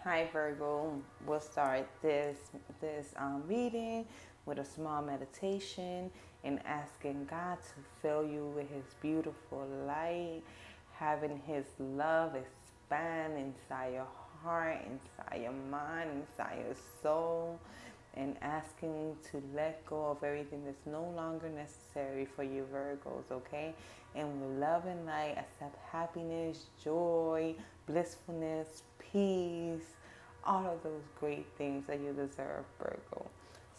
Hi Virgo, we'll start this reading with a small meditation and asking God to fill you with His beautiful light, having His love expand inside your heart, inside your mind, inside your soul, and asking to let go of everything that's no longer necessary for you Virgos, okay? And with love and light, accept happiness, joy, blissfulness, peace, all of those great things that you deserve, Virgo.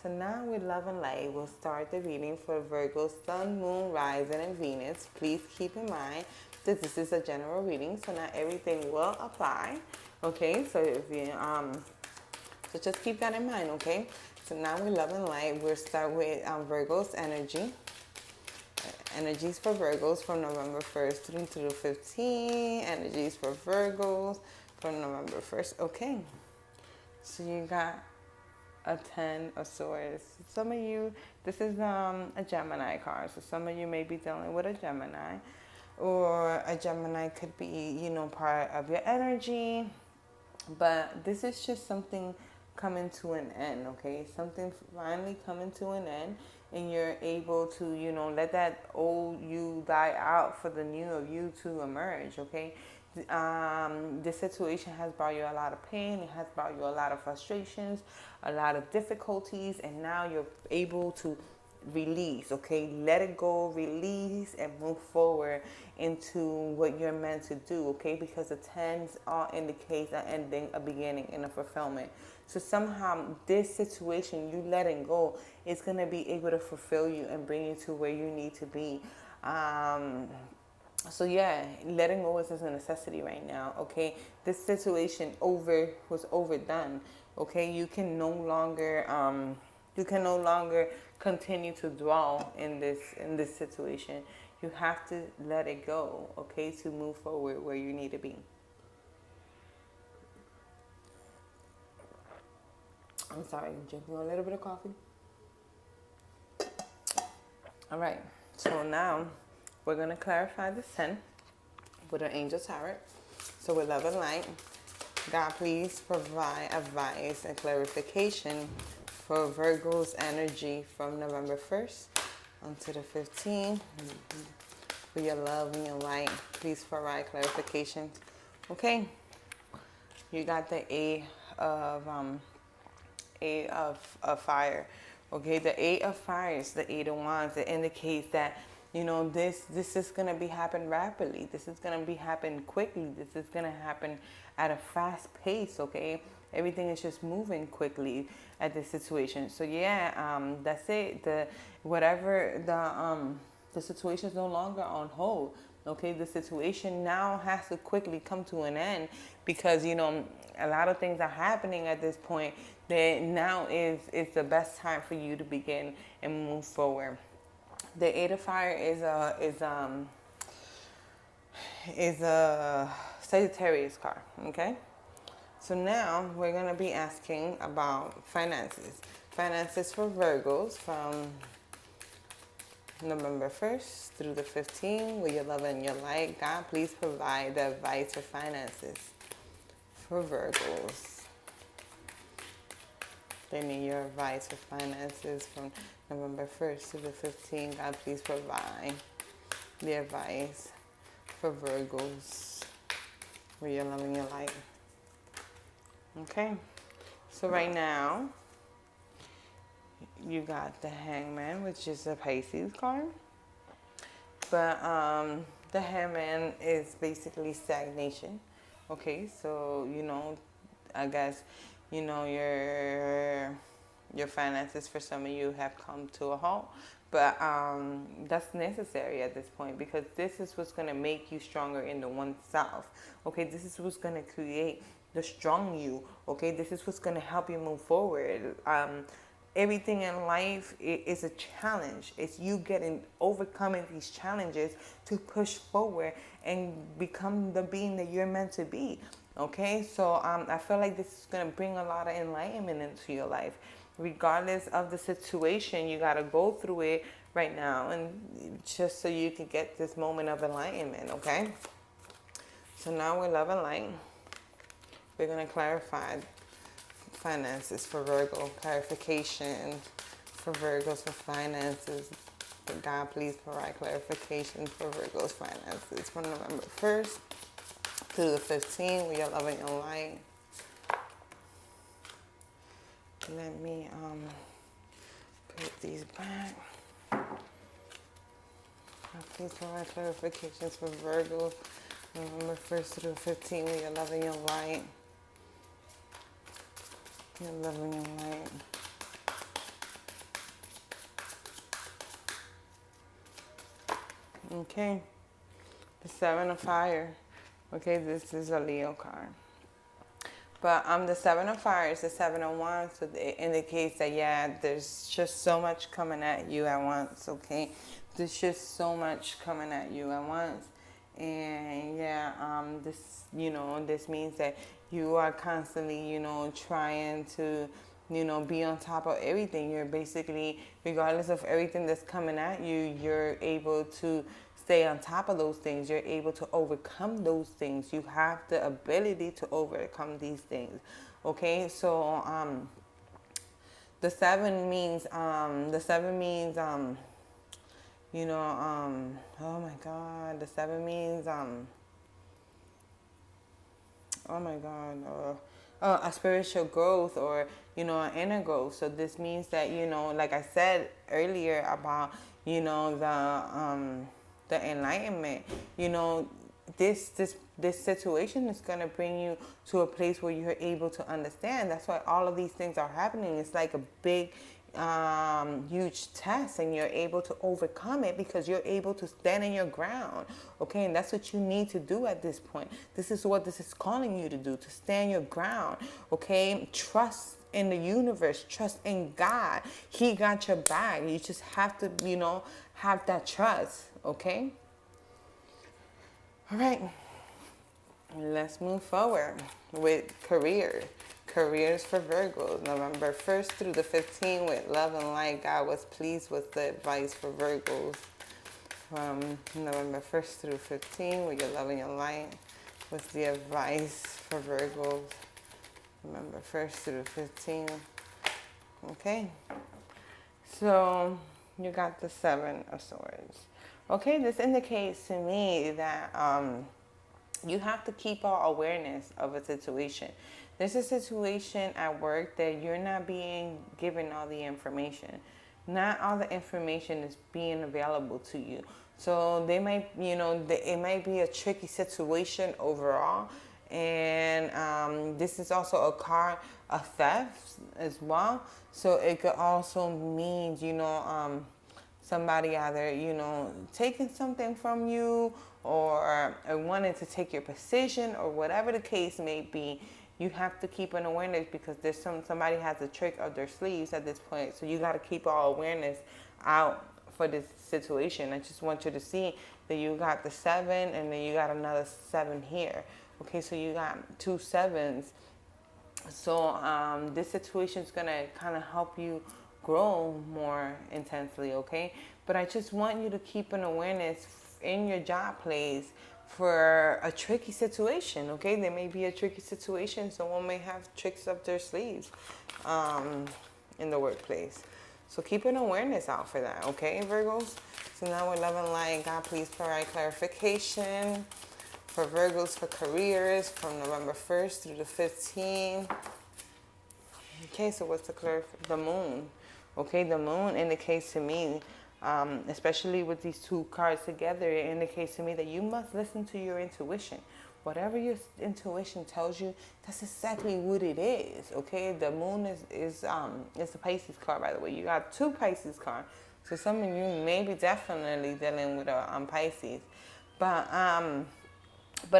So now with love and light, we'll start the reading for Virgo, Sun, Moon, Rising, and Venus. Please keep in mind that this is a general reading, so not everything will apply. Okay, so if you so just keep that in mind, okay? So now with love and light, we'll start with Virgo's energy. Energies for Virgos from November 1st through to the 15th. Energies for Virgos from November 1st. Okay. So you got a 10 of swords. Some of you, this is a Gemini card. So some of you may be dealing with a Gemini. Or a Gemini could be, part of your energy. But this is just something coming to an end, okay? Something finally coming to an end, and you're able to, let that old you die out for the new of you to emerge, okay? This situation has brought you a lot of pain. It has brought you a lot of frustrations, a lot of difficulties, and now you're able to release, okay? Let it go, release, and move forward into what you're meant to do, okay? Because the tens all indicate an ending, a beginning, and a fulfillment. So somehow this situation, you letting go, is going to be able to fulfill you and bring you to where you need to be. So yeah, letting go is a necessity right now, okay? This situation was overdone, okay? You can no longer continue to dwell in this situation. You have to let it go, okay, to move forward where you need to be. I'm sorry, I'm drinking a little bit of coffee. All right, so now we're going to clarify the sin with an angel tarot. So with love and light, God, please provide advice and clarification for Virgo's energy from November 1st until the 15th. For your love and your light, please provide clarification. Okay, you got the Eight of Fire. Okay, the Eight of Fire is the Eight of Wands. It indicates that this is gonna be happen rapidly. This is gonna be happen quickly. This is gonna happen at a fast pace. Okay, everything is just moving quickly at this situation. So yeah, that's it. The situation is no longer on hold. Okay, the situation now has to quickly come to an end because a lot of things are happening at this point. That now is the best time for you to begin and move forward. The Eight of Fire is a Sagittarius card. Okay, so now we're gonna be asking about finances. Finances for Virgos from November 1st through the 15th. With your love and your light, God, please provide the advice for finances for Virgos. They need your advice for finances from November 1st to the 15th. God, please provide the advice for Virgos with your love and your light. Okay, so right now, you got the Hangman, which is a Pisces card. But the Hangman is basically stagnation. Okay, so, I guess, your finances for some of you have come to a halt. But that's necessary at this point because this is what's going to make you stronger in the oneself. Okay, this is what's going to create the strong you. Okay, this is what's going to help you move forward. Everything in life is a challenge. It's you overcoming these challenges to push forward and become the being that you're meant to be. Okay, so I feel like this is going to bring a lot of enlightenment into your life. Regardless of the situation, you got to go through it right now and just so you can get this moment of enlightenment, okay? So now with love and light, We're going to clarify finances for Virgo. Clarification for Virgos for finances. God, please provide clarification for Virgo's finances from November 1st through the 15th. We are loving and light. Let me put these back. Please provide clarifications for Virgo, November 1st through the 15th. We are loving and light. You're loving and light. Okay. The Seven of Fire. Okay, this is a Leo card. But the Seven of Fire is the Seven of Wands, so it indicates that, yeah, there's just so much coming at you at once, okay? There's just so much coming at you at once. And, yeah, this means that you are constantly, trying to, be on top of everything. You're basically, regardless of everything that's coming at you, you're able to stay on top of those things. You're able to overcome those things. You have the ability to overcome these things. Okay, so the seven means oh my God, the seven means a spiritual growth, or an inner growth. So this means that, like I said earlier about the enlightenment, this situation is going to bring you to a place where you're able to understand. That's why all of these things are happening. It's like a big huge test, and you're able to overcome it because you're able to stand in your ground. Okay, and that's what you need to do at this point. This is what this is calling you to do, to stand your ground. Okay, trust in the universe, trust in God. He got your back. You just have to have that trust. Okay, all right, let's move forward with careers for Virgos, November 1st through the 15th, with love and light. God was pleased with the advice for Virgos from November 1st through 15th, with your love and your light. What's the advice for Virgos, November 1st through the 15th? Okay, so you got the Seven of Swords. Okay, this indicates to me that you have to keep all awareness of a situation. There's a situation at work that you're not being given all the information. Not all the information is being available to you. So they might, it might be a tricky situation overall. And this is also a card of theft as well. So it could also mean, somebody either, taking something from you, or wanting to take your position, or whatever the case may be. You have to keep an awareness, because there's somebody has a trick up their sleeves at this point. So you got to keep all awareness out for this situation. I just want you to see that you got the 7, and then you got another 7 here. Okay, so you got 2 sevens. So this situation is going to kind of help you grow more intensely, okay? But I just want you to keep an awareness in your job place for a tricky situation, okay? There may be a tricky situation. Someone may have tricks up their sleeves in the workplace. So keep an awareness out for that, okay, Virgos? So now we're love and light. God, please provide clarification for Virgos for careers from November 1st through the 15th. Okay, so what's the moon? Okay, the moon indicates to me, especially with these two cards together, it indicates to me that you must listen to your intuition. Whatever your intuition tells you, that's exactly what it is. Okay, the moon is a Pisces card, by the way. You got 2 Pisces cards, so some of you may be definitely dealing with a Pisces, but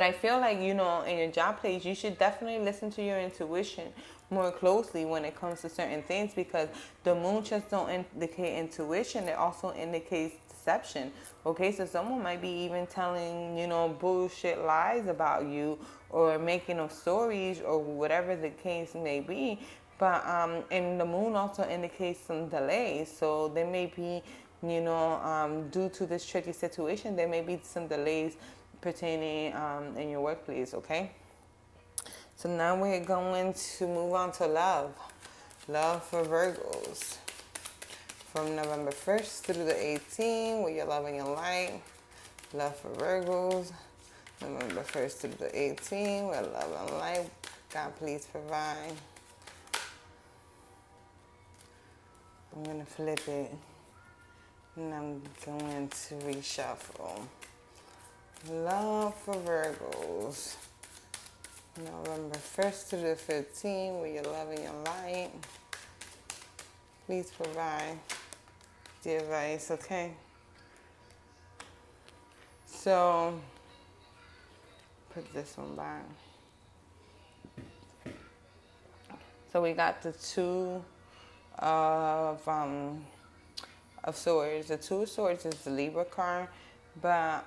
I feel like, in your job place, you should definitely listen to your intuition more closely when it comes to certain things, because the moon just don't indicate intuition. It also indicates deception. Okay, so someone might be even telling, bullshit lies about you, or making up stories, or whatever the case may be. But, and the moon also indicates some delays. So there may be, due to this tricky situation, there may be some delays pertaining in your workplace, okay? So now we're going to move on to love. Love for Virgos. From November 1st through the 18th, with your love and your light. Love for Virgos. November 1st through the 18th, with love and light. God, please provide. I'm going to flip it. And I'm going to reshuffle. Love for Virgos. November 1st to the 15th, with your love and your light. Please provide the advice, okay? So, put this one back. So we got the Two of Swords. The Two of Swords is the Libra card, but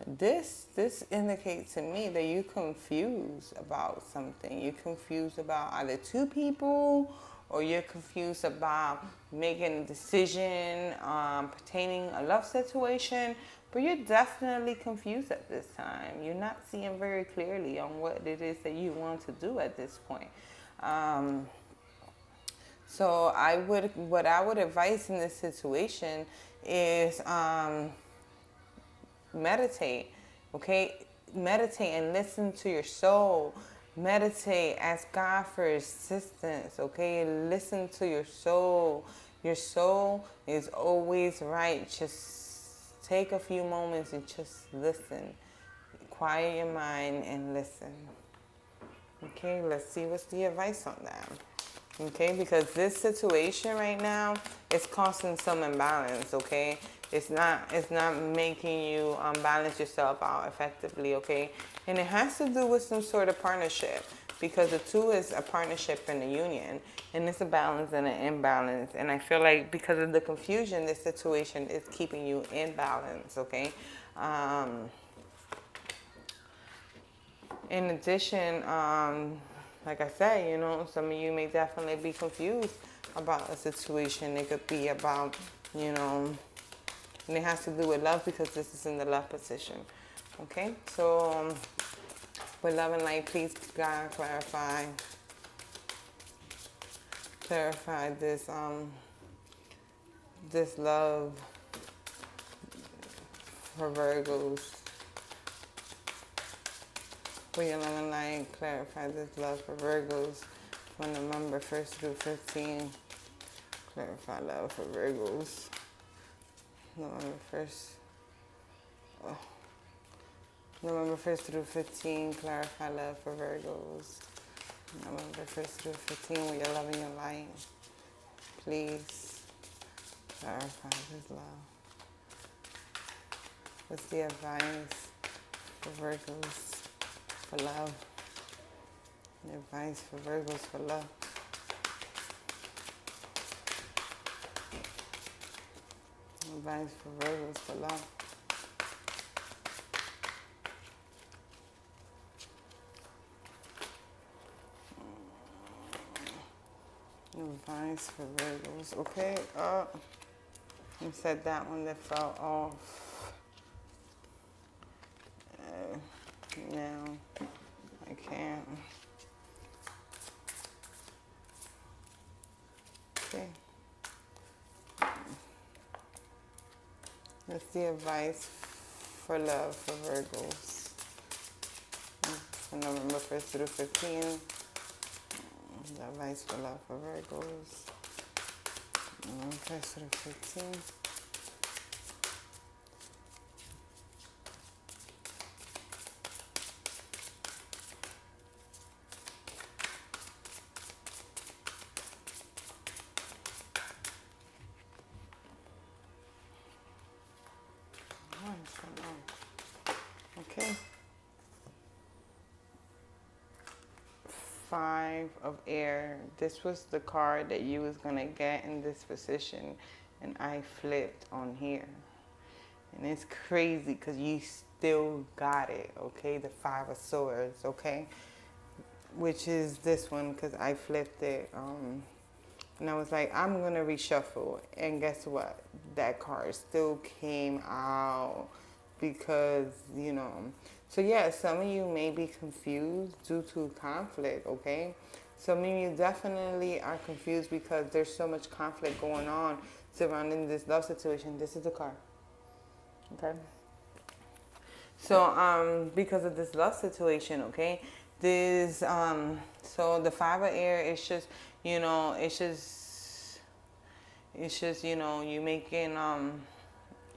this indicates to me that you're confused about something. You're confused about either two people, or you're confused about making a decision pertaining a love situation. But you're definitely confused at this time. You're not seeing very clearly on what it is that you want to do at this point. So what I would advise in this situation is meditate, okay? Meditate and listen to your soul. Meditate, ask God for assistance, okay? Listen to your soul. Your soul is always right. Just take a few moments and just listen. Quiet your mind and listen. Okay, let's see what's the advice on that. Okay, because this situation right now is causing some imbalance, okay? It's not making you balance yourself out effectively, okay? And it has to do with some sort of partnership, because the two is a partnership and a union, and it's a balance and an imbalance. And I feel like because of the confusion, this situation is keeping you in balance, okay? In addition, like I said, you know, some of you may definitely be confused about a situation. It could be about, you know, and it has to do with love, because this is in the love position. Okay, so with love and light, please, God, clarify this this love for Virgos. With your love and light, clarify this love for Virgos from November 1st through 15th. Clarify love for Virgos. November 1st through 15th. Clarify love for Virgos. November 1st through 15th, with your love and your light. Please clarify this love. What's the advice for Virgos for love? The advice for Virgos for love. Advice for Virgos for love. Advice for Virgos. Okay, you said that one that fell off. Now I can't. Okay. That's the advice for love for Virgos. From November 1st through 15th. The advice for love for Virgos. November 1st through 15th. Okay. 5 of air. This was the card that you was gonna get in this position, and I flipped on here. And it's crazy because you still got it, okay? The 5 of swords, okay? Which is this one, because I flipped it. And I was like, I'm gonna reshuffle. And guess what? That card still came out, because, you know, So yeah, some of you may be confused due to conflict, okay? Some of you definitely are confused because there's so much conflict going on surrounding this love situation. This is the card, okay? So because of this love situation, okay? This so the five of air is just, you know, it's just, you know, you making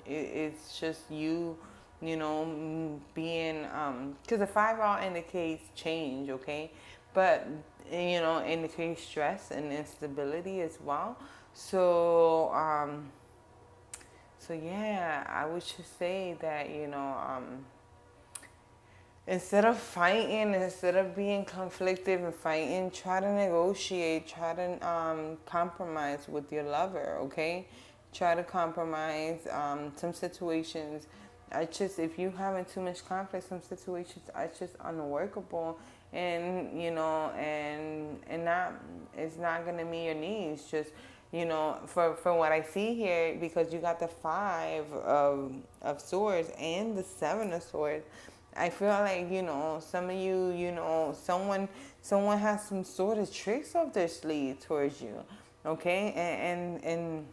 it's just you, you know, being because the five all indicates change, okay, but you know, indicates stress and instability as well. So yeah, I would just say that, you know, instead of fighting, instead of being conflictive and fighting, try to negotiate, try to compromise with your lover, okay? Try to compromise some situations. If you having too much conflict, some situations are just unworkable, and you know, and not, it's not gonna meet your needs. Just, you know, for what I see here, because you got the five of swords and the seven of swords. I feel like, you know, some of you, you know, someone has some sort of tricks up their sleeve towards you, okay? And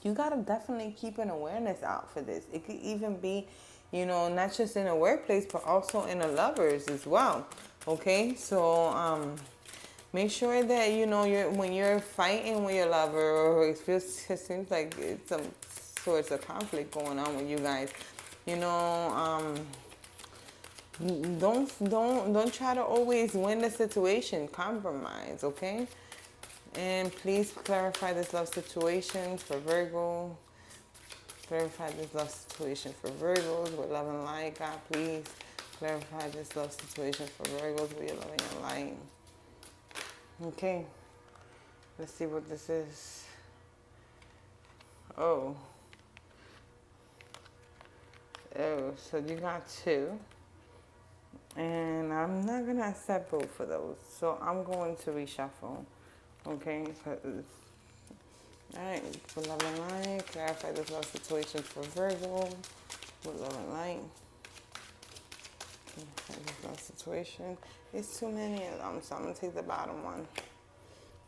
you gotta definitely keep an awareness out for this. It could even be, you know, not just in a workplace, but also in a lovers as well, okay? So make sure that, you know, when you're fighting with your lover, or it seems like it's some sorts of conflict going on with you guys, you know, don't try to always win the situation. Compromise, okay? And please clarify this love situation for Virgo. Clarify this love situation for Virgos with love and light. God, please clarify this love situation for Virgos with your loving and light. Okay. Let's see what this is. Oh, so you got two. And I'm not going to accept both of those. So I'm going to reshuffle. Okay? Alright, with love and light, clarify this love situation for Virgo. With love and light. Clarify this love situation. It's too many of them, so I'm going to take the bottom one.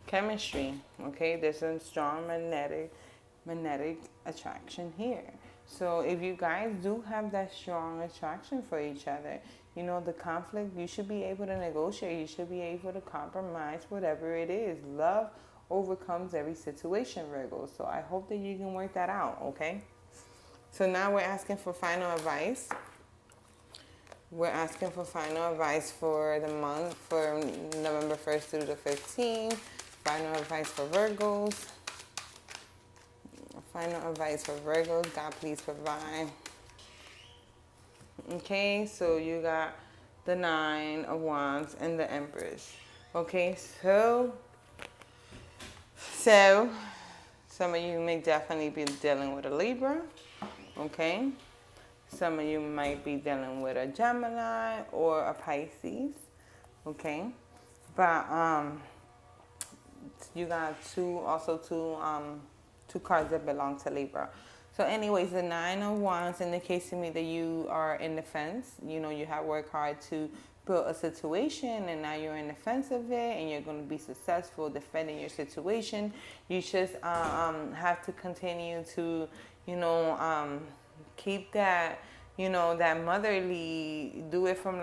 Chemistry. Okay? There's a strong magnetic attraction here. So if you guys do have that strong attraction for each other, you know, the conflict, you should be able to negotiate. You should be able to compromise whatever it is. Love overcomes every situation, Virgo. So I hope that you can work that out, okay? So now we're asking for final advice. We're asking for final advice for the month, for November 1st through the 15th. Final advice for Virgos. Final advice for Virgos. God, please provide. Okay, so you got the Nine of Wands and the Empress. Okay, so some of you may definitely be dealing with a Libra. Okay, some of you might be dealing with a Gemini or a Pisces. Okay, but you got two cards that belong to Libra. So anyways, the Nine of Wands indicates to me that you are in the fence. You know, you have worked hard to build a situation, and now you're in the fence of it, and you're going to be successful defending your situation. You just have to continue to, you know, keep that, you know, that motherly, do it from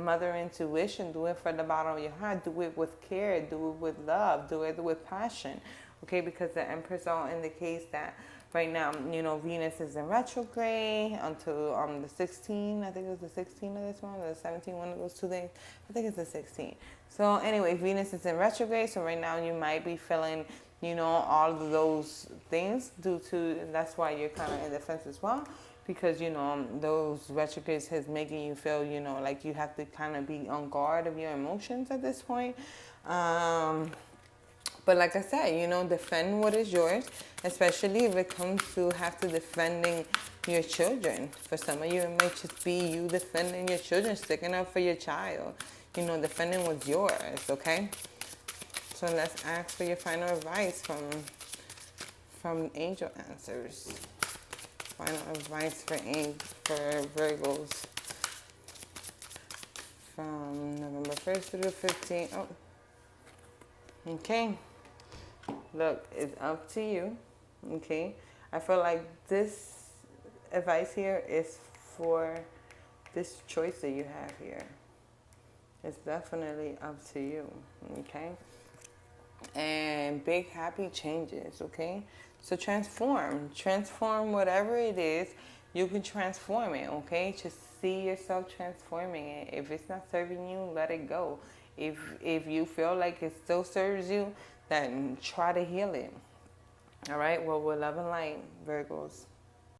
mother intuition, do it from the bottom of your heart, do it with care, do it with love, do it with passion. Okay, because the Empress all indicates that right now, you know, Venus is in retrograde until the 16th. I think it was the 16th of this month, or the 17th, one of those 2 days. I think it's the 16th. So anyway, Venus is in retrograde. So right now you might be feeling, you know, all of those things that's why you're kind of in the fence as well. Because, you know, those retrogrades has making you feel, you know, like you have to kind of be on guard of your emotions at this point. But like I said, you know, defend what is yours, especially if it comes to have to defending your children. For some of you, it may just be you defending your children, sticking up for your child, you know, defending what's yours, okay? So let's ask for your final advice from angel answers. Final advice for Virgos from November 1st through the 15th. Oh, okay. Look, it's up to you. Okay. I feel like this advice here is for this choice that you have here. It's definitely up to you. Okay. And big happy changes. Okay. So transform whatever it is. You can transform it. Okay. Just see yourself transforming it. If it's not serving you, let it go. If you feel like it still serves you, then try to heal it. All right. Well, with love and light, Virgos.